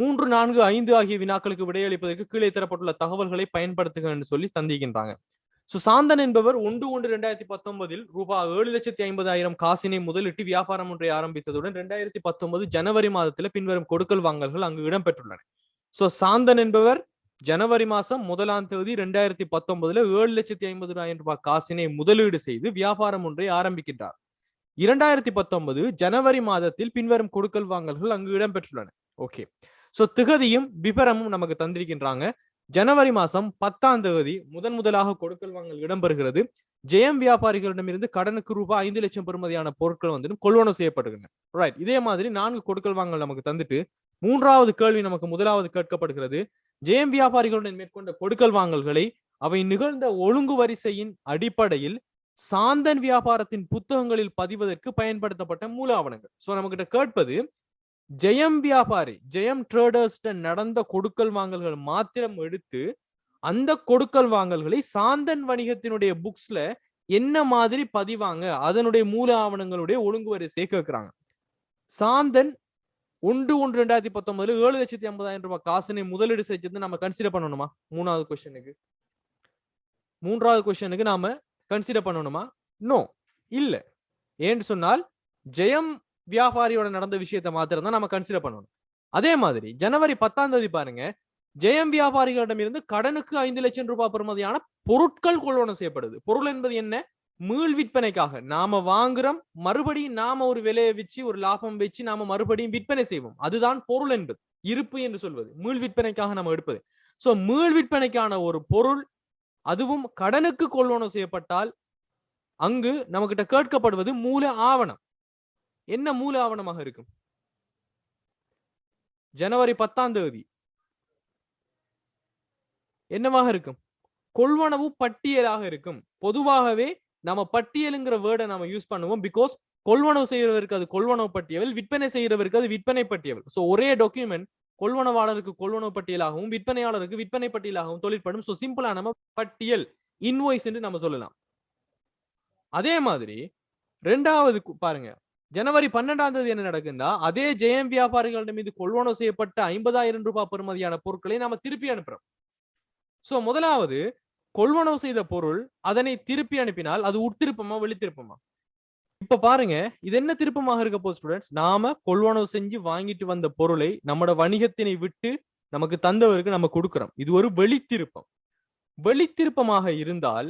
3, 4, 5 ஆகிய வினாக்களுக்கு விடையளிப்பதற்கு கீழே தரப்பட்டுள்ள தகவல்களை பயன்படுத்துக என்று சொல்லி தந்திக்கின்றாங்க. சாந்தன் என்பவர் 1/1/2019 ரூபாய் 7,50,000 காசினை முதலிட்டு வியாபாரம் ஒன்றை ஆரம்பித்ததுடன் 2019 ஜனவரி மாதத்தில் பின்வரும் கொடுக்கல் வாங்கல்கள் அங்கு இடம்பெற்றுள்ளன. சாந்தன் என்பவர் ஜனவரி மாசம் 1ஆம் தேதி 2019 7,50,000 ரூபாய் காசினை முதலீடு செய்து வியாபாரம் ஒன்றை ஆரம்பிக்கின்றார். 2019 ஜனவரி மாதத்தில் பின்வரும் கொடுக்கல் வாங்கல்கள் அங்கு இடம்பெற்றுள்ளன. ஓகே, திகதியும் விபரமும் நமக்கு தந்திருக்கின்றாங்க. ஜனவரி மாசம் 10ஆம் தேதி முதலாக கொடுக்கல் வாங்கல் இடம்பெறுகிறது. ஜெயம் வியாபாரிகளிடமிருந்து கடனுக்கு ரூபாய் 5 லட்சம் பெறுமதியான பொருட்கள் வந்து கொள்வனவு செய்யப்படுகின்றன. ரைட், இதே மாதிரி 4 கொடுக்கல் வாங்கல் நமக்கு தந்துட்டு 3வது கேள்வி நமக்கு முதலாவது கேட்கப்படுகிறது. ஜெயம் வியாபாரிகளுடன் மேற்கொண்ட கொடுக்கல் வாங்கல்களை அவை நிகழ்ந்த ஒழுங்கு வரிசையின் அடிப்படையில் சாந்தன் வியாபாரத்தின் புத்தகங்களில் பதிவதற்கு பயன்படுத்தப்பட்ட மூல ஆவணங்கள். நம்ம கிட்ட கேட்பது ஜெயம் வியாபாரி, ஜெயம் ட்ரேடர்ஸ் நடந்த கொடுக்கல் வாங்கல்கள் மாத்திரம் எடுத்து அந்த கொடுக்கல் வாங்கல்களை சாந்தன் வணிகத்தினுடைய புக்ஸ்ல என்ன மாதிரி பதிவாங்க, அதனுடைய மூல ஆவணங்களுடைய ஒழுங்கு வரிசையை கேட்கிறாங்க. சாந்தன் 1/1/2019 7,50,000 ரூபாய் காசினை முதலீடு செஞ்சது நம்ம கன்சிடர் பண்ணணுமா? மூணாவது கொஸ்டினுக்கு நாம கன்சிடர் பண்ணணுமா? நோ, இல்ல. ஏன்னு சொன்னால் ஜெயம் வியாபாரியோட நடந்த விஷயத்தை மாத்திரம் தான் நம்ம கன்சிடர் பண்ணணும். அதே மாதிரி ஜனவரி 10ஆம் தேதி பாருங்க, ஜெயம் வியாபாரிகளிடமிருந்து கடனுக்கு 5 லட்சம் ரூபாய் பெறுமதியான பொருட்கள் கொள்வனவு செய்யப்படுது. பொருள் என்பது என்ன? மீள் விற்பனைக்காக நாம வாங்குறோம், மறுபடியும் நாம ஒரு விலையை வச்சு ஒரு லாபம் வச்சு நாம மறுபடியும் விற்பனை செய்வோம். அதுதான் பொருள் என்பது, இருப்பு என்று சொல்வது. மீள் விற்பனைக்காக நம்ம எடுப்பது. மீள் விற்பனைக்கான ஒரு பொருள், அதுவும் கடனுக்கு கொள்வனவு செய்யப்பட்டால் அங்கு நமக்கிட்ட கேட்கப்படுவது மூல ஆவணம். என்ன மூல ஆவணமாக இருக்கும்? ஜனவரி 10ஆம் தேதி என்னவாக இருக்கும்? கொள்வனவு பட்டியலாக இருக்கும். பொதுவாகவே நம்ம பட்டியலுங்கிற வேர்டை நம்ம யூஸ் பண்ணுவோம். பிகாஸ் கொள்வனவு செய்யறவருக்கு அது கொள்வனவு பட்டியல், விற்பனை செய்யறவருக்கு அது விற்பனை பட்டியல். ஒரே டாக்குமெண்ட் கொள்வனவாளருக்கு கொள்வனவு பட்டியலாகவும் விற்பனையாளருக்கு விற்பனை பட்டியலாகவும் தொழிற்படும். சிம்பிளா நம்ம பட்டியல், இன்வாய்ஸ் என்று நம்ம சொல்லலாம். அதே மாதிரி 2வது பாருங்க, ஜனவரி 12ஆம் தேதி என்ன நடக்குதா, அதே ஜெயம் வியாபாரிகளிடம் மீது கொள்வனவு செய்யப்பட்ட 50,000 ரூபாய் பெறுமதியான பொருட்களை நாம திருப்பி அனுப்புறோம். முதலாவது கொள்வனவு செய்த பொருள், அதனை திருப்பி அனுப்பினால் அது உட்திருப்பமா வெளித்திருப்பமா? இப்ப பாருங்க, இது என்ன திருப்பமாக இருக்க போகுது ஸ்டூடெண்ட்ஸ்? நாம கொள்வனவு செஞ்சு வாங்கிட்டு வந்த பொருளை நம்மட வணிகத்தினை விட்டு நமக்கு தந்தவருக்கு நம்ம கொடுக்கிறோம். இது ஒரு வெளித்திருப்பம். வெளித்திருப்பமாக இருந்தால்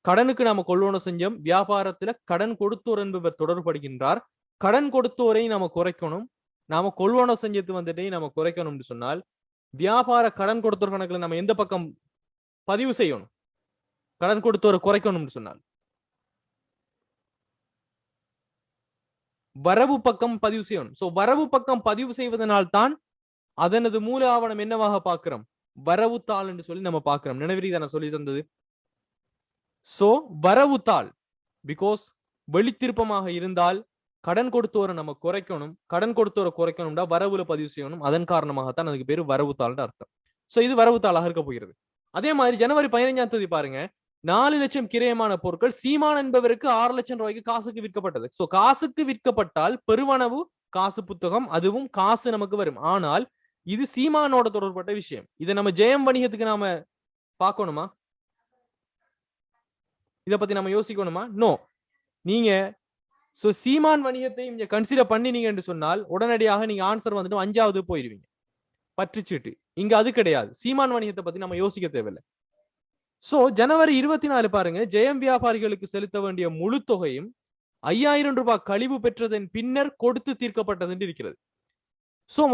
கடனுக்கு நாம கொள்வனவு செஞ்சோம், வியாபாரத்துல கடன் கொடுத்தோர் என்பவர் தொடர்படுகின்றார். கடன் கொடுத்தோரை நாம குறைக்கணும், நாம கொள்வனவு செஞ்சது வந்துட்டே நாம குறைக்கணும்னு சொன்னால் வியாபார கடன் கொடுத்தோர் கணக்குல நம்ம எந்த பக்கம் பதிவு செய்யணும்? கடன் கொடுத்தோரை குறைக்கணும்னு சொன்னால் வரவு பக்கம் பதிவு செய்யணும். வரவு பக்கம் பதிவு செய்வதனால் தான் அதனது மூல ஆவணம் என்னவாக பார்க்கிறோம்? வரவு தாள் என்று சொல்லி நம்ம பார்க்கிறோம். நினைவிரிதான சொல்லி தந்தது. வரவு தாள், பிகாஸ் வெளித்திருப்பமாக இருந்தால் கடன் கொடுத்தோரை நம்ம குறைக்கணும், கடன் கொடுத்தோரை குறைக்கணும்டா வரவுல பதிவு செய்யணும். அதன் காரணமாகத்தான் அதுக்கு பேரு வரவு தாள்னு அர்த்தம். இது வரவு தாளாக இருக்க போகிறது. அதே மாதிரி ஜனவரி 15ஆம் தேதி பாருங்க, 4 லட்சம் கிரயமான பொருட்கள் சீமான் என்பவருக்கு 6 லட்சம் ரூபாய்க்கு காசுக்கு விற்கப்பட்டது. காசுக்கு விற்கப்பட்டால் பெருவனவு காசு புத்தகம், அதுவும் காசு நமக்கு வரும். ஆனால் இது சீமானோட தொடர்பட்ட விஷயம். இதை நம்ம ஜெயம் வணிகத்துக்கு நாம பார்க்கணுமா? இதை பத்தி நம்ம யோசிக்கணுமா? நோ. நீங்க சீமான் வணிகத்தை இங்க கன்சிடர் பண்ணினீங்க என்று சொன்னால் உடனடியாக நீங்க ஆன்சர் வந்துட்டு 5வது போயிருவீங்க, பற்றுச்சீட்டு. இங்க அது கிடையாது. சீமான் வணிகத்தை பத்தி நம்ம யோசிக்க தேவையில்லை. ஜனவரி 24 பாருங்க, ஜெயம் வியாபாரிகளுக்கு செலுத்த வேண்டிய முழு தொகையும் 5,000 ரூபாய் கழிவு பெற்றதன் பின்னர் கொடுத்து தீர்க்கப்பட்டது என்று இருக்கிறது.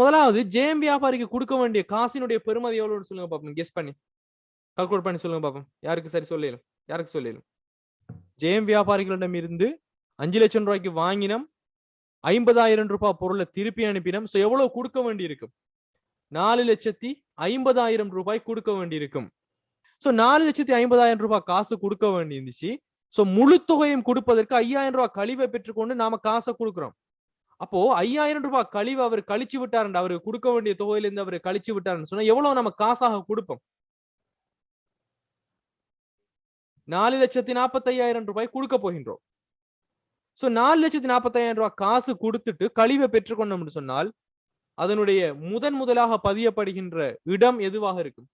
முதலாவது ஜெயம் வியாபாரிக்கு கொடுக்க வேண்டிய காசினுடைய பெருமதி எவ்வளவு சொல்லுங்க பாப்போம். கெஸ் பண்ணி கால்குலேட் பண்ணி சொல்லுங்க பாப்போம். யாருக்கு சரி சொல்லலும்? யாருக்கு சொல்லலும்? ஜெயம் வியாபாரிகளிடம் இருந்து 5 லட்சம் ரூபாய்க்கு வாங்கினோம், 50,000 ரூபாய் பொருளை திருப்பி அனுப்பினோம். எவ்வளவு கொடுக்க வேண்டி இருக்கும்? 4,50,000 ரூபாய் கொடுக்க வேண்டி இருக்கும். 4,50,000 ரூபாய் காசு கொடுக்க வேண்டி இருந்துச்சு. முழு தொகையும் கொடுப்பதற்கு 5,000 ரூபாய் கழிவை பெற்றுக்கொண்டு நாம காசை கொடுக்கிறோம். அப்போ 5,000 ரூபாய் கழிவு அவர் கழிச்சு விட்டாரு, அவருக்கு கொடுக்க வேண்டிய தொகையிலிருந்து அவர் கழிச்சு விட்டாருன்னு சொன்னா எவ்வளவு நம்ம காசாக கொடுப்போம்? 4,45,000 ரூபாய் கொடுக்க போகின்றோம். 4,45,000 ரூபாய் காசு கொடுத்துட்டு கழிவை பெற்றுக்கொண்டோம்னு சொன்னால் அதனுடைய முதலாக பதியப்படுகின்ற இடம் எதுவாக இருக்கும்?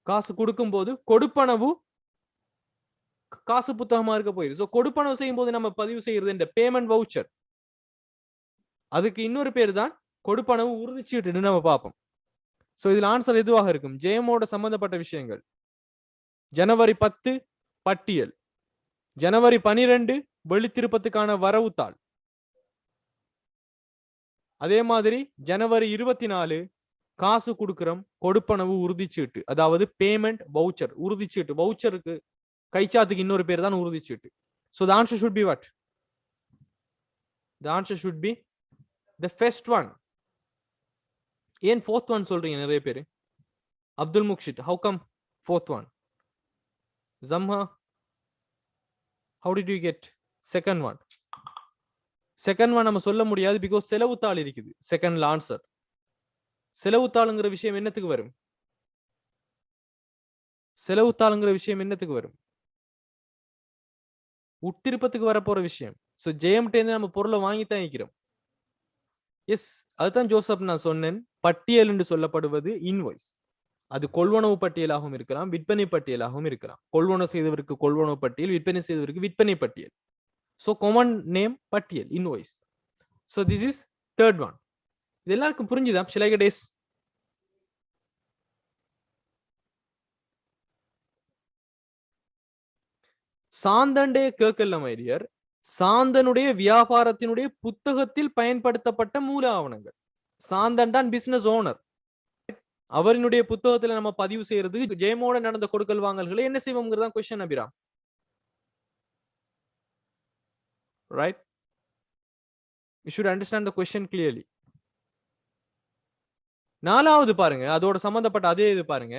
காசு கொடுக்கும் போது கொடுப்பனவு காசு புத்தகமா இருக்க போயிருக்கு. கொடுப்பனவு செய்யும் போது நம்ம பதிவு செய்யறது இந்த பேமெண்ட் வவுச்சர். அதுக்கு இன்னொரு பேர் தான் கொடுப்பனவு உறுதிச்சீட்டுன்னு நம்ம பார்ப்போம். சோ இதுல ஆன்சர் எதுவாக இருக்கும்? ஜெயமோட சம்பந்தப்பட்ட விஷயங்கள். ஜனவரி 10 பட்டியல், ஜனவரி 12 வெளித்திருப்பத்துக்கான வரவுத்தாள், அதே மாதிரி ஜனவரி 24 காசு கொடுக்கிறோம் கொடுப்பனவு உறுதிச்சீட்டு, அதாவது பேமெண்ட் வவுச்சர். உறுதிச்சீட்டு, வவுச்சருக்கு கைச்சாத்துக்கு இன்னொரு பேர் தான் உறுதிச்சீட்டு. So the answer should be what? The answer should be the first one. ஏன் fourth one சொல்றீங்க நிறைய பேர்? Abdul Mukshid, how come fourth one? Zamha, how did you get second one? Second one நம்ம சொல்ல முடியாது, because செலவுத்தாள் இருக்குது செகண்ட்ல ஆன்சர். செலவுத்தாளுங்கிற விஷயம் என்னத்துக்கு வரும்? செலவுத்தாளுங்கிற விஷயம் என்னத்துக்கு வரும்? உட்திருப்பத்துக்கு வரப்போற விஷயம். சோ ஜெயம்டேந்து நம்ம பொருளை வாங்கித்தான் இருக்கிறோம். எஸ், அதுதான் ஜோசப் நான் சொன்னேன். பட்டியல் என்று சொல்லப்படுவது இன்வாய்ஸ். அது கொள்வனவு பட்டியலாகவும் இருக்கலாம், விற்பனை பட்டியலாகவும் இருக்கலாம். கொள்வனவு செய்தவருக்கு கொள்வனவு பட்டியல், விற்பனை செய்தவருக்கு விற்பனை பட்டியல். சோ காமன் நேம் பட்டியல், invoice. So this is third one. இது எல்லாருக்கும் புரிஞ்சுதா? சில டேஸ் சாந்தண்டே கேட்கல மைடியர். சாந்தனுடைய வியாபாரத்தினுடைய புத்தகத்தில் பயன்படுத்தப்பட்ட மூல ஆவணங்கள். சாந்தன் தான் பிசினஸ் ஓனர். அவரினுடைய புத்தகத்துல நம்ம பதிவு செய்யறது ஜெயமோட நடந்த கொடுக்கல் வாங்கல்களை என்ன செய்வோம்ங்கிறதான் question Abhiram. Right? You should understand the question clearly. நாலாவது பாருங்க, அதோட சம்பந்தப்பட்ட அதே இது பாருங்க.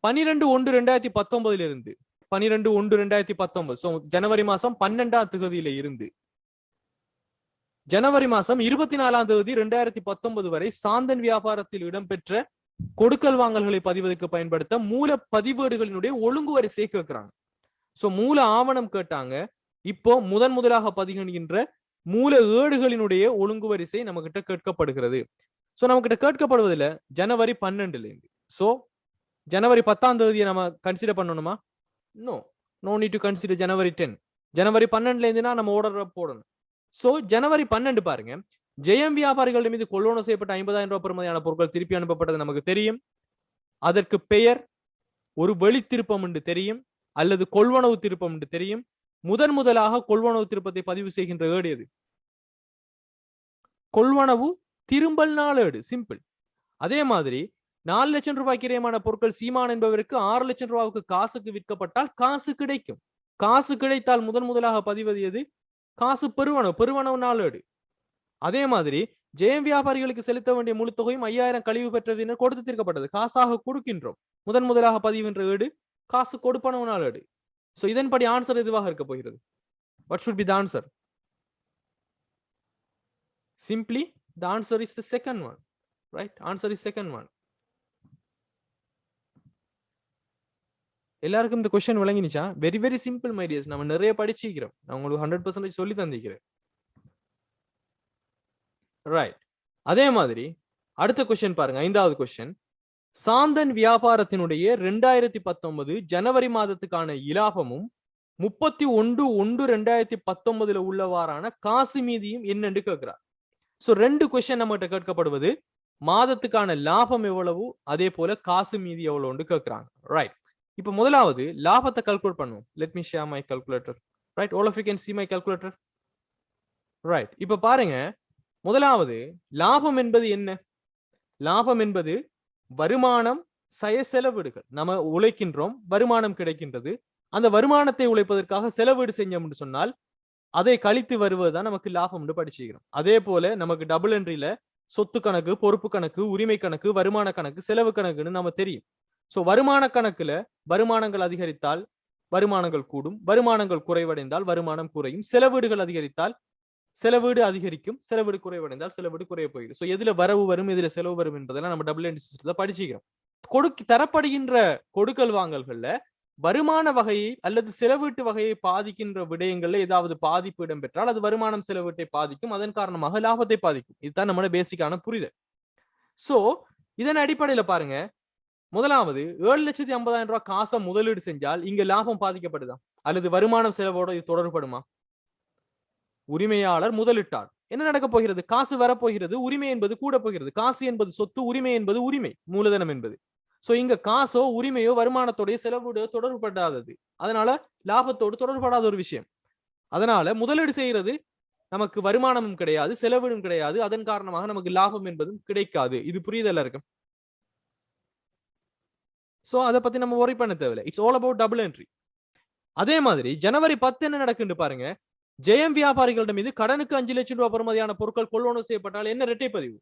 12/1/2019 இருந்து 12/1/2019, சோ ஜனவரி மாசம் 12ஆம் தேதியில இருந்து ஜனவரி மாசம் 24ஆம் தேதி 2019 வரை சாந்தன் வியாபாரத்தில் இடம்பெற்ற கொடுக்கல் வாங்கல்களை பதிவதற்கு பயன்படுத்த மூல பதிவேடுகளினுடைய ஒழுங்கு வரிசையை கேட்கிறாங்க. சோ மூல ஆவணம் கேட்டாங்க. இப்போ முதலாக பதிகின்ற மூல ஏடுகளினுடைய ஒழுங்கு வரிசை நம்ம கிட்ட கேட்கப்படுகிறது. சோ நம்ம கிட்ட கேட்கப்படுவதில் ஜனவரி 12ல இருந்து. சோ ஜனவரி 10ஆம் தேதியை நம்ம கன்சிடர் பண்ணணுமா? நோ நீட் டு கன்சிடர் ஜனவரி 10. ஜனவரி 12ல இருந்துனா நம்ம ஆர்டர் போடணும். சோ ஜனவரி 12 பாருங்க, ஜெயம் வியாபாரிகள் மீது கொள்வனவு செய்யப்பட்ட 50,000 ரூபாய் பெறுமதியான பொருட்கள் திருப்பி அனுப்பப்பட்டது நமக்கு தெரியும். அதற்கு பெயர் ஒரு வெளி திருப்பம் என்று தெரியும், அல்லது கொள்வனவு திருப்பம் என்று தெரியும். முதலாக கொள்வனவு திருப்பத்தை பதிவு செய்கின்ற ஏடு எது? கொள்வனவு திரும்பல் நாள் ஏடு, சிம்பிள். அதே மாதிரி 4 லட்சம் ரூபாய்க்கு இறையமான பொருட்கள் சீமான் என்பவருக்கு 6 லட்சம் ரூபாய்க்கு காசுக்கு விற்கப்பட்டால் காசு கிடைக்கும். காசு கிடைத்தால் முதலாக பதிவது எது? காசு பெருவனவு நாள் ஏடு. அதே மாதிரி ஜெயம் வியாபாரிகளுக்கு செலுத்த வேண்டிய முழு தொகையும் 5000 கழிவு பெற்றது கொடுத்து தீர்க்கப்பட்டது, காசாக கொடுக்கின்றோம். முதலாக பதிவுகின்ற ஏடு காசு கொடுப்பனவு நாள் ஏடு. சோ இதன்படி ஆன்சர் எதுவாக இருக்க போகிறது? What should be the answer? Simply the answer is the second one. Right? Answer is second one. எல்லாருக்கும் இந்த क्वेश्चन விளங்கினுச்சா? Very very simple my dears. நம்ம நிறைய படிச்சிக்கிறோம். நான் உங்களுக்கு 100% சொல்லி தந்திக்கிறேன். ரைட். அதே மாதிரி அடுத்த क्वेश्चन பாருங்க, 5வது क्वेश्चन. சாந்தன் வியாபாரத்தினுடைய 2019 ஜனவரி மாதத்துக்கான இலாபமும் 31/1/2019 உள்ளவாறான காசு மீதியும் என்னன்னு கேட்கிறார். சோ 2 क्वेश्चन நம்மகிட்ட கேட்கப்படுவது மாதத்துக்கான லாபம் எவ்வளவு, அதே போல காசு மீதி எவ்வளவுன்னு கேட்கிறாங்க. ரைட். இப்போ முதலாவது லாபத்தை கால்குலேட் பண்ணுவோம். Let me share my calculator. Right? All of you can see my calculator. Right. இப்போ பாருங்க, முதலாவது லாபம் என்பது என்ன? லாபம் என்பது வருமானம் செலவீடுகள். நம்ம உழைக்கின்றோம், வருமானம் கிடைக்கின்றது. அந்த வருமானத்தை உழைப்பதற்காக செலவீடு செஞ்சோம் என்று சொன்னால் அதை கழித்து வருவதுதான் நமக்கு லாபம் என்று படிச்சுக்கிறோம். அதே போல நமக்கு டபுள் என்ட்ரியில சொத்து கணக்கு, பொறுப்பு கணக்கு, உரிமை கணக்கு, வருமான கணக்கு, செலவு கணக்குன்னு நம்ம தெரியும். சோ வருமான கணக்குல வருமானங்கள் அதிகரித்தால் வருமானங்கள் கூடும், வருமானங்கள் குறைவடைந்தால் வருமானம் குறையும், செலவீடுகள் அதிகரித்தால் செலவீடு அதிகரிக்கும், செலவீடு குறைவடைந்தால் செலவீடு குறைய போயிடும். சோ எதுல வரவு வரும், எதுல செலவு வரும் என்பதெல்லாம் நம்ம டபுள் என்ட்ரி சிஸ்டத்துல படிச்சுக்கிறோம். தரப்படுகின்ற கொடுக்கல் வாங்கல்கள்ல வருமான வகையை அல்லது செலவீட்டு வகையை பாதிக்கின்ற விடயங்கள்ல ஏதாவது பாதிப்பு இடம்பெற்றால் அது வருமானம் செலவீட்டை பாதிக்கும், அதன் காரணமாக லாபத்தை பாதிக்கும். இதுதான் நம்மளோட பேசிக்கான புரிதல். சோ இதன் அடிப்படையில பாருங்க, முதலாவது 7,50,000 ரூபாய் காசை முதலீடு செஞ்சால் இங்க லாபம் பாதிக்கப்படுதா அல்லது வருமானம் செலவோட இது தொடர்படுமா? உரிமையாளர் முதலிட்டார், என்ன நடக்க போகிறது? காசு வரப்போகிறது, உரிமை என்பது கூட போகிறது. காசு என்பது சொத்து, உரிமை என்பது உரிமை, மூலதனம் என்பது. சோ இங்க காசோ உரிமையோ வருமானத்தோடைய செலவோட தொடர்புபடாதது, அதனால லாபத்தோடு தொடர்படாத ஒரு விஷயம். அதனால முதலீடு செய்யறது நமக்கு வருமானமும் கிடையாது, செலவிடும் கிடையாது, அதன் காரணமாக நமக்கு லாபம் என்பதும் கிடைக்காது. இது புரியுதல்ல இருக்கும். சோ அதை பத்தி நம்ம worry பண்ண தேவையில்லை. It's all about double entry. அதே மாதிரி ஜனவரி 10 என்ன நடக்குன்னு பாருங்க. ஜெயம் வியாபாரிகளிடம் மீது கடனுக்கு 5 லட்சம் ரூபாய் பெறுமதியான பொருட்கள் கொள்வனவு செய்யப்பட்டால் என்ன இரட்டை பதிவு?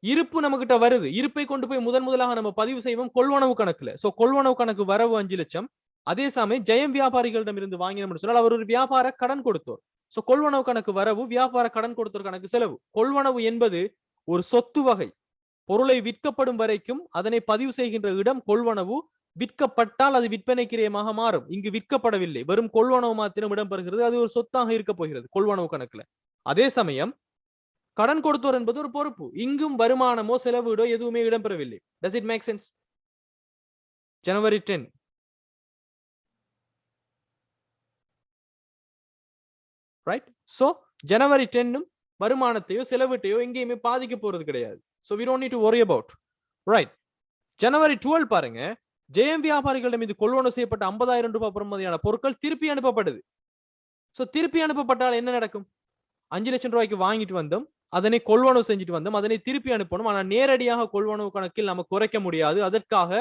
இருப்பு நம்ம கிட்ட வருது, இருப்பை கொண்டு போய் முதலாக நம்ம பதிவு செய்வோம் கொள்வனவு கணக்குல. சோ கொள்வனவு கணக்கு வரவு 5 லட்சம். அதே சமயம் ஜெயம் வியாபாரிகளிடம் இருந்து வாங்கினோம்னு சொன்னால் அவர் ஒரு வியாபார கடன் கொடுத்தோர். சோ கொள்வனவு கணக்கு வரவு, வியாபார கடன் கொடுத்தோர் கணக்கு செலவு. கொள்வனவு என்பது ஒரு சொத்து வகை. பொருளை விற்கப்படும் வரைக்கும் அதனை பதிவு செய்கின்ற இடம் கொள்வனவு. விற்கப்பட்டால் அது விற்பனை கிரயமாக மாறும். இங்கு விற்கப்படவில்லை, வெறும் கொள்வனவு மாத்திரம் இடம்பெறுகிறது. அது ஒரு சொத்தாக இருக்க போகிறது கொள்வனவு கணக்குல. அதே சமயம் கடன் கொடுத்தோர் என்பது ஒரு பொறுப்பு. இங்கும் வருமானமோ செலவீடோ எதுவுமே இடம்பெறவில்லை. Does it make sense? January 10. Right? So January 10 வருமானத்தையோ செலவீட்டையோ எங்கேயுமே பாதிக்க போறது கிடையாது. So we don't need to worry about. Right? January 12 பாருங்க, ஜெயம் வியாபாரிகளிடம் மீது கொள்வனவு செய்யப்பட்ட 50,000 ரூபாய் பெறுமதியான பொருட்கள் திருப்பி அனுப்பப்படுது. சோ திருப்பி அனுப்பப்பட்டால் என்ன நடக்கும்? 5 லட்சம் ரூபாய்க்கு வாங்கிட்டு வந்தோம், அதனை கொள்வனவு செஞ்சுட்டு வந்தோம், அதனை திருப்பி அனுப்பணும். ஆனா நேரடியாக கொள்வனவு கணக்கில் நம்ம குறைக்க முடியாது. அதற்காக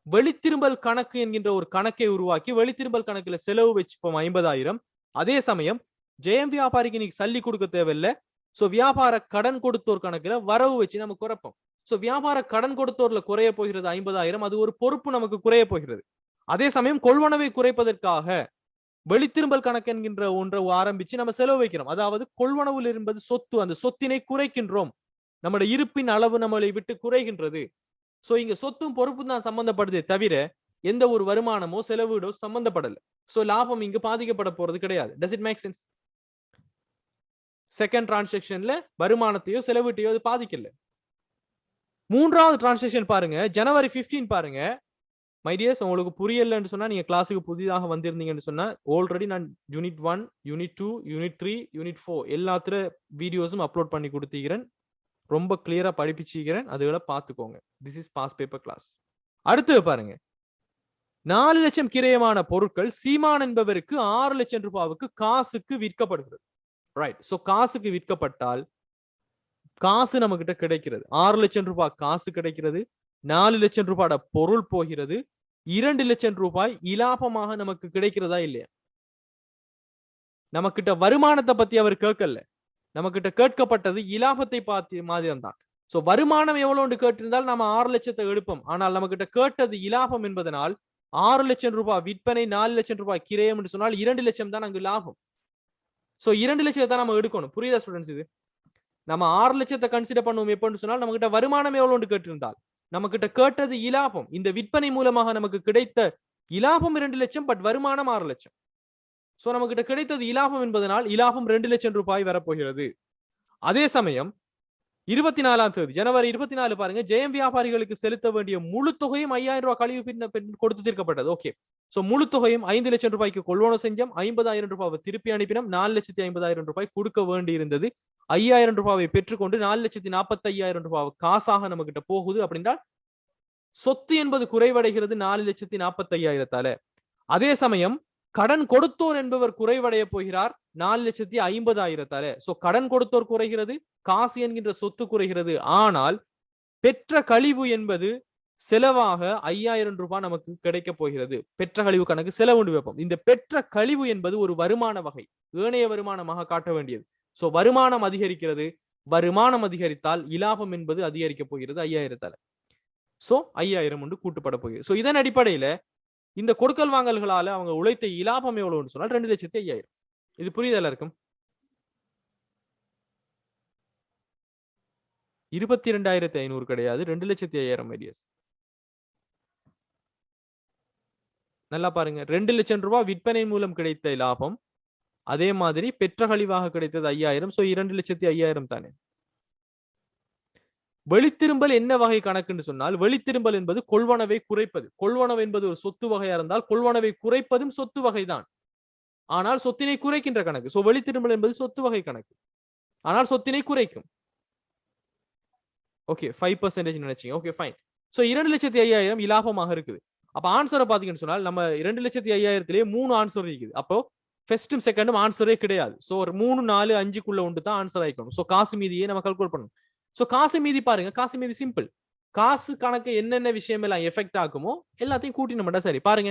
வெளித்திரும்பல் கணக்கு என்கின்ற ஒரு கணக்கை உருவாக்கி வெளித்திரும்பல் கணக்குல செலவு வச்சுப்போம் 50,000. அதே சமயம் ஜெயம் வியாபாரிக்கு இன்னைக்கு சல்லி கொடுக்க தேவையில்லை. சோ வியாபார கடன் கொடுத்தோர் கணக்குல வரவு வச்சு நம்ம குறைப்போம். சோ வியாபார கடன் கொடுத்தோர்ல குறைய போகிறது 50,000. அது ஒரு பொறுப்பு நமக்கு குறைய போகிறது. அதே சமயம் கொள்வனவை குறைப்பதற்காக வெளித்திரும்பல் கணக்கு என்கின்ற ஒன்றை ஆரம்பிச்சு நம்ம செலவு வைக்கிறோம். அதாவது கொள்வனவில் என்பது சொத்து, அந்த சொத்தினை குறைக்கின்றோம். நம்முடைய இருப்பின் அளவு நம்மளை விட்டு குறைகின்றது. சோ இங்க சொத்தும் பொறுப்பும் தான் சம்பந்தப்படுதே தவிர எந்த ஒரு வருமானமோ செலவீடோ சம்பந்தப்படல. சோ லாபம் இங்கு பாதிக்கப்பட போறது கிடையாது. Does it make sense? Second டிரான்சாக்ஷன்ல வருமானத்தையோ செலவீட்டையோ அது பாதிக்கல. மூன்றாவது டிரான்சாக்ஷன் பாருங்க, ஜனவரி 15 பாருங்க. மை டியர்ஸ், உங்களுக்கு புரியலன்னு சொன்னா நீங்க கிளாஸுக்கு புதிதாக வந்திருந்தீங்கன்னு சொன்னா ஆல்ரெடி நான் யூனிட் 1, யூனிட் 2, யூனிட் 3, யூனிட் 4 எல்லாத்துல வீடியோஸும் அப்லோட் பண்ணி கொடுத்துக்கிறேன். ரொம்ப கிளியரா படிப்பிச்சுக்கிறேன், அதுகளை பார்த்துக்கோங்க. This is pass paper class. அடுத்து பாருங்க, 4 லட்சம் கிரயமான பொருட்கள் சீமான் என்பவருக்கு 6 லட்சம் ரூபாய்க்கு காசுக்கு விற்கப்படுகிறது. ரைட். சோ காசுக்கு விற்கப்பட்டால் காசு நம்ம கிட்ட கிடைக்கிறது. 6 லட்சம் ரூபாய் காசு கிடைக்கிறது, 4 லட்சம் ரூபாயோட பொருள் போகிறது, 2 லட்சம் ரூபாய் இலாபமாக நமக்கு கிடைக்கிறதா இல்லையா? நம்ம கிட்ட வருமானத்தை பத்தி அவர் கேட்கல, நம்ம கிட்ட கேட்கப்பட்டது இலாபத்தை பார்த்து மாதிரியம் தான். சோ வருமானம் எவ்வளவு கேட்டிருந்தால் நம்ம 6 லட்சத்தை எடுப்போம். ஆனால் நம்ம கிட்ட கேட்டது இலாபம் என்பதனால் 6 லட்சம் ரூபாய் விற்பனை, 4 லட்சம் ரூபாய் கிரயம் என்று சொன்னால் 2 லட்சம் தான் அங்கு லாபம். சோ 2 லட்சத்தை தான் நம்ம எடுக்கணும். புரியுதா ஸ்டூடெண்ட்ஸ்? இது நம்ம 6 லட்சத்தை கன்சிடர் பண்ணுவோம் எப்பன்னு சொன்னால் நம்ம கிட்ட வருமானம் எவ்வளவு கேட்டிருந்தால் நம்ம கிட்ட கேட்டது இலாபம். இந்த விற்பனை மூலமாக நமக்கு கிடைத்த இலாபம் 2 லட்சம், பட் வருமானம் 6 லட்சம். சோ நம்ம கிட்ட கிடைத்தது இலாபம் என்பதனால் இலாபம் 2 லட்சம் ரூபாய் வரப்போகிறது. அதே சமயம் 24ஆம் தேதி ஜனவரி 24 பாருங்க, ஜெயம் வியாபாரிகளுக்கு செலுத்த வேண்டிய முழு தொகையும் 5,000 ரூபாய் கழிவு கொடுத்து தீர்க்கப்பட்டது. ஓகே. சோ முழு தொகையும் 5 லட்சம் ரூபாய்க்கு கொள்வனவு செஞ்சோம், 50,000 ரூபாவை திருப்பி அனுப்பினோம், 4,50,000 ரூபாய் கொடுக்க வேண்டி இருந்தது. 5,000 ரூபாவை பெற்றுக்கொண்டு 4,45,000 ரூபாய் காசாக நம்ம கிட்ட போகுது. அப்படின்னா சொத்து என்பது குறைவடைகிறது 4,45,000. அதே சமயம் கடன் கொடுத்தோர் என்பவர் குறைவடைய போகிறார் 4,50,000. சோ கடன் கொடுத்தோர் குறைகிறது, காசு என்கின்ற சொத்து குறைகிறது. ஆனால் பெற்ற கழிவு என்பது செலவாக 5,000 ரூபாய் நமக்கு கிடைக்க போகிறது. பெற்ற கழிவு கணக்கு செலவு வைப்போம். இந்த பெற்ற கழிவு என்பது ஒரு வருமான வகை, ஏனைய வருமானமாக காட்ட வேண்டியது. சோ வருமானம் அதிகரிக்கிறது, வருமானம் அதிகரித்தால் இலாபம் என்பது அதிகரிக்க போகிறது 5,000. சோ 5,000 ஒன்று கூட்டுப்பட போகிறது. சோ இதன் அடிப்படையில இந்த கொடுக்கல் வாங்கல்களால அவங்க உழைத்த இலாபம் எவ்வளவுன்னு சொன்னால் 2,05,000. இது புரியுதா இருக்கும்? 22,500 கிடையாது, 2,05,000 ஐடியாஸ். நல்லா பாருங்க, 2 லட்சம் ரூபாய் விற்பனை மூலம் கிடைத்த லாபம், அதே மாதிரி பெற்ற கழிவாக கிடைத்தது 5000. சோ 2,50,000 தானே. வெளித்திரும்பல் என்ன வகை கணக்குன்னு சொன்னால், வெளித்திரும்பல் என்பது கொள்வனவை குறைப்பது. கொள்வனவு என்பது ஒரு சொத்து வகையா இருந்தால் கொள்வனவை குறைப்பதும் சொத்து வகைதான். ஆனால் சொத்தினை குறைக்கின்ற கணக்கு. சோ வெளித்திரும்பல் என்பது சொத்து வகை கணக்கு, ஆனால் சொத்தினை குறைக்கும். ஓகே, 5% நினைச்சீங்க. Okay fine. சோ 2,50,000 இலாபமாக இருக்குது. அப்ப ஆன்சரை பாத்தீங்கன்னு சொன்னால் நம்ம 2,50,000 3 ஆன்சர் இருக்குது. அப்போ ஃபர்ஸ்டும் செகண்டும் ஆன்சரே கிடையாது. சோ ஒரு 3 4 5க்குள்ள ஒன்று தான் ஆன்சர் ஆயிக்கணும். சோ காசு மீதியே நம்ம கால்குலேட் பண்ணணும். சோ காசு மீதி பாருங்க, காசு மீதி சிம்பிள். காசு கணக்கு என்னென்ன விஷயம் எல்லாம் எஃபெக்ட் ஆகுமோ எல்லாத்தையும் கூட்டி நம்ம சரி பாருங்க.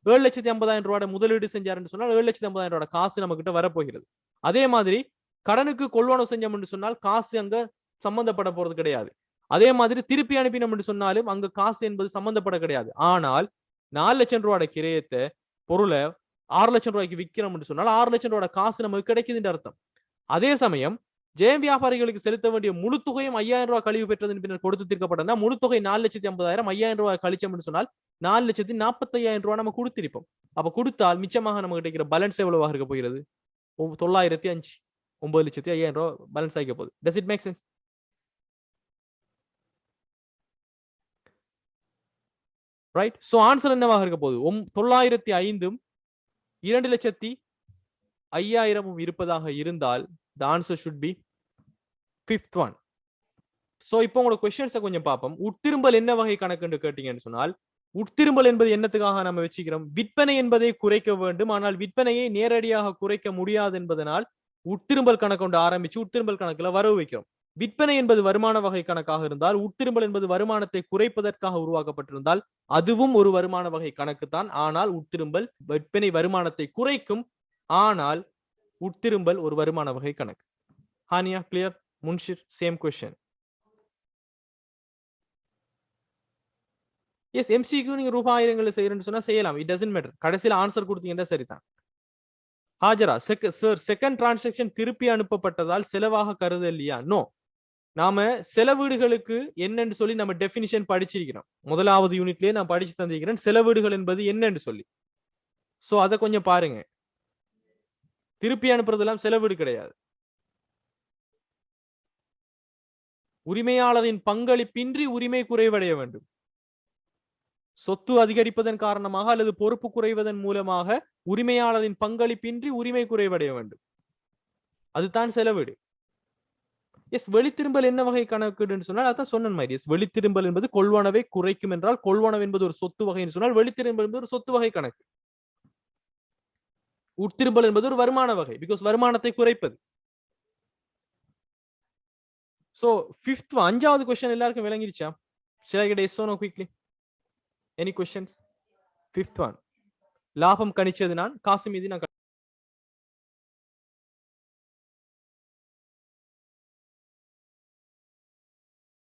7,50,000 ரூபாய் முதலீடு செஞ்சாருன்னு சொன்னால் 7,50,000 ரூபாய் காசு நம்ம கிட்ட வரப்போகிறது. அதே மாதிரி கடனுக்கு கொள்வனவு செஞ்சோம்னு சொன்னால் காசு அங்க சம்பந்தப்பட போறது கிடையாது. அதே மாதிரி திருப்பி அனுப்பினோம் என்று சொன்னாலும் அங்க காசு என்பது சம்பந்தப்பட கிடையாது. ஆனால் 4 லட்சம் ரூபாய் கிரயத்தை பொருளை 6 லட்சம் ரூபாய்க்கு விற்கிறோம் என்று சொன்னால் 6 லட்சம் ரூபாய் காசு நமக்கு கிடைக்குதுன்ற அர்த்தம். அதே சமயம் ஜெயம் வியாபாரிகளுக்கு செலுத்த வேண்டிய முழு தொகையும் 5,000 ரூபாய் கழிவு பெற்றதன் பின்னர் கொடுத்து தீர்க்கப்பட்டனா முழு தொகை 4,50,000, 5,000 ரூபாய் கழிச்சோம் என்று சொன்னால் 4,45,000 ரூபாய் நம்ம கொடுத்திருப்போம். அப்ப கொடுத்தால் மிச்சமாக நமக்கு கிடைக்கிற பேலன்ஸ் எவ்வளவாக இருக்க போகிறது? 9,05. 9,05,000 ரூபாய் பேலன்ஸ் ஆகிக்க போகுது. Does it make sense? Right. So answer என்னவாக இருக்க போகுது? 9,05 2,05,000 இருப்பதாக இருந்தால் the answer should be fifth one. So இப்போ உங்களோட क्वेश्चंस கொஞ்சம் பாப்போம். உட்திரும்பல் என்ன வகை கணக்குன்னு கேட்டீங்கன்னு சொன்னால், உட்திரும்பல் என்பது என்னத்துக்காக நம்ம வச்சுக்கிறோம்? விற்பனை என்பதை குறைக்க வேண்டும், ஆனால் விற்பனையை நேரடியாக குறைக்க முடியாது என்பதனால் உட்திரும்பல் கணக்கு கொண்டு ஆரம்பிச்சு உட்திரும்பல் கணக்குல வரவு வைக்கிறோம். விற்பனை என்பது வருமான வகை கணக்காக இருந்தால், உட்திரும்பல் என்பது வருமானத்தை குறைப்பதற்காக உருவாக்கப்பட்டிருந்தால் அதுவும் ஒரு வருமான வகை கணக்கு தான். ஆனால் உட்திரும்பல் விற்பனை வருமானத்தை குறைக்கும், ஆனால் உட்திரும்பல் ஒரு வருமான வகை கணக்கு. Haniya clear? Munshir same question. Yes, MCQ நீங்க ரூபாய் ஆயிரங்களை செய்யறேன்னு சொன்னா செய்யலாம். It doesn't matter. கடைசியில் ஆன்சர் கொடுத்தீங்கன்னா சரிதான். ஹாஜரா சார், செகண்ட் டிரான்சாக்ஷன் திருப்பி அனுப்பப்பட்டதால் செலவாக கருத இல்லையா? நோ. நாம செலவீடுகளுக்கு என்னன்னு சொல்லி நம்ம டெபினிஷன் படிச்சிருக்கிறோம். முதலாவது யூனிட்லயே நான் படிச்சு தந்திருக்கிறேன் செலவீடுகள் என்பது என்னன்னு சொல்லி. சோ அதை கொஞ்சம் பாருங்க. திருப்பி அனுப்புறதெல்லாம் செலவீடு கிடையாது. உரிமையாளரின் பங்களிப்பின்றி உரிமை குறைவடைய வேண்டும். சொத்து அதிகரிப்பதன் காரணமாக அல்லது பொறுப்பு குறைவதன் மூலமாக உரிமையாளரின் பங்களிப்பின்றி உரிமை குறைவடைய வேண்டும். அதுதான் செலவீடு. எஸ், வெளித்திரும்பல் என்ன வகை கணக்குன்னு சொன்னால் அதான் சொன்ன மாதிரி. எஸ், வெளித்திரும்பல் என்பது கொள்வனவை குறைக்கும் என்றால் கொள்வனவு என்பது ஒரு சொத்து வகைன்னு சொன்னால் வெளித்திரும்பல் என்பது ஒரு சொத்து வகை கணக்கு. உட்திரும்பல் என்பது ஒரு வருமான வகை, பிகாஸ் வருமானத்தை குறைப்பது. சோ ஃபிஃப்த் 5வது क्वेश्चन எல்லாருக்கும் விளங்கிருச்சா? Shall I get yes or no quickly? Any questions? Fifth one. லாபம் கணிச்சது நான், காசு மீதி நான்